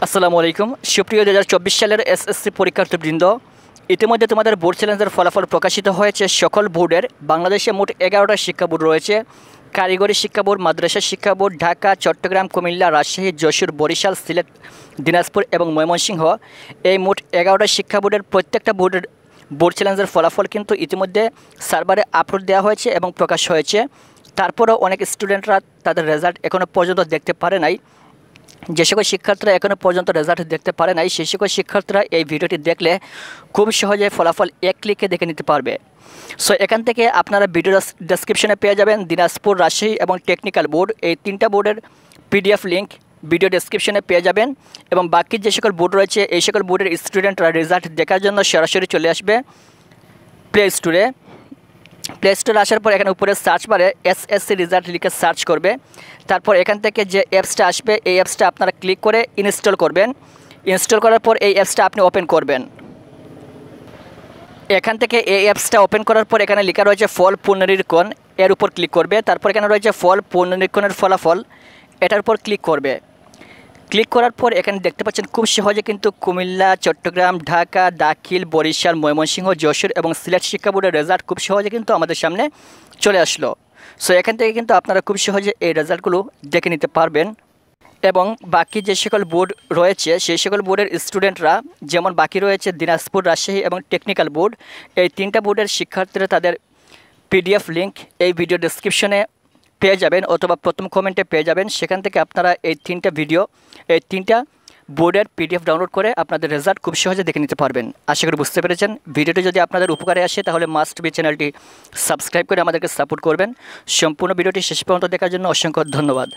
আসসালামু আলাইকুম সুপ্রিয় 2024 সালের এসএসসি পরীক্ষার্থীবৃন্দ, ইতিমধ্যে তোমাদের বোর্ড চ্যালেঞ্জের ফলাফল প্রকাশিত হয়েছে। সকল বোর্ডের বাংলাদেশে মোট 11টা শিক্ষা বোর্ড রয়েছে। কারিগরি শিক্ষা বোর্ড, মাদ্রাসা শিক্ষা বোর্ড, ঢাকা, চট্টগ্রাম, কুমিল্লা, রাজশাহী, যশোর, বরিশাল, সিলেট, দিনাজপুর এবং ময়মনসিংহ। এই মোট 11টা শিক্ষা বোর্ডের প্রত্যেকটা বোর্ডের বোর্ড চ্যালেঞ্জের ফলাফল কিন্তু ইতিমধ্যে সার্ভারে আপলোড দেওয়া হয়েছে এবং প্রকাশ হয়েছে। তারপরেও অনেক স্টুডেন্টরা তাদের রেজাল্ট এখনও পর্যন্ত দেখতে পারে নাই। যে সকল শিক্ষার্থীরা এখনও পর্যন্ত রেজাল্ট দেখতে পারে নাই, সেই সকল শিক্ষার্থীরা এই ভিডিওটি দেখলে খুব সহজে ফলাফল এক ক্লিকে দেখে নিতে পারবে। সো এখান থেকে আপনারা ভিডিও ডেসক্রিপশনে পেয়ে যাবেন দিনাজপুর, রাজশাহী এবং টেকনিক্যাল বোর্ড, এই তিনটা বোর্ডের পিডিএফ লিঙ্ক ভিডিও ডেসক্রিপশনে পেয়ে যাবেন। এবং বাকি যে সকল বোর্ড রয়েছে, এই সকল বোর্ডের স্টুডেন্টরা রেজাল্ট দেখার জন্য সরাসরি চলে আসবে প্লে স্টোরে। প্লে স্টোরে আসার পর এখানে উপরে সার্চ বারে এসএসসি রেজাল্ট লিখে সার্চ করবে। তারপর এখান থেকে যে অ্যাপসটা আসবে, এই অ্যাপসটা আপনারা ক্লিক করে ইনস্টল করবেন। ইনস্টল করার পর এই অ্যাপসটা আপনি ওপেন করবেন। এখান থেকে এই অ্যাপসটা ওপেন করার পর এখানে লেখা রয়েছে ফল পুনরীক্ষণ, এর উপর ক্লিক করবে। তারপর এখানে রয়েছে ফল পুনরীক্ষণের ফলাফল, এটার উপর ক্লিক করবে। ক্লিক করার পর এখানে দেখতে পাচ্ছেন খুব সহজে কিন্তু কুমিল্লা, চট্টগ্রাম, ঢাকা, দাখিল, বরিশাল, ময়মনসিংহ, যশোর এবং সিলেট শিক্ষা বোর্ডের রেজাল্ট খুব সহজে কিন্তু আমাদের সামনে চলে আসলো। সো এখান থেকে কিন্তু আপনারা খুব সহজে এই রেজাল্টগুলো দেখে নিতে পারবেন। এবং বাকি যে সকল বোর্ড রয়েছে, সেই সকল বোর্ডের স্টুডেন্টরা, যেমন বাকি রয়েছে দিনাজপুর, রাজশাহী এবং টেকনিক্যাল বোর্ড, এই তিনটা বোর্ডের শিক্ষার্থীরা তাদের পিডিএফ লিঙ্ক এই ভিডিও ডেসক্রিপশনে পেয়ে যাবেন অথবা প্রথম কমেন্টে পেয়ে যাবেন। সেখান থেকে আপনারা এই তিনটা বোর্ডের পিডিএফ ডাউনলোড করে আপনাদের রেজাল্ট খুব সহজে দেখে নিতে পারবেন। আশা করি বুঝতে পেরেছেন। ভিডিওটি যদি আপনাদের উপকারে আসে তাহলে মাস্ট বি চ্যানেলটি সাবস্ক্রাইব করে আমাদেরকে সাপোর্ট করবেন। সম্পূর্ণ ভিডিওটি শেষ পর্যন্ত দেখার জন্য অসংখ্য ধন্যবাদ।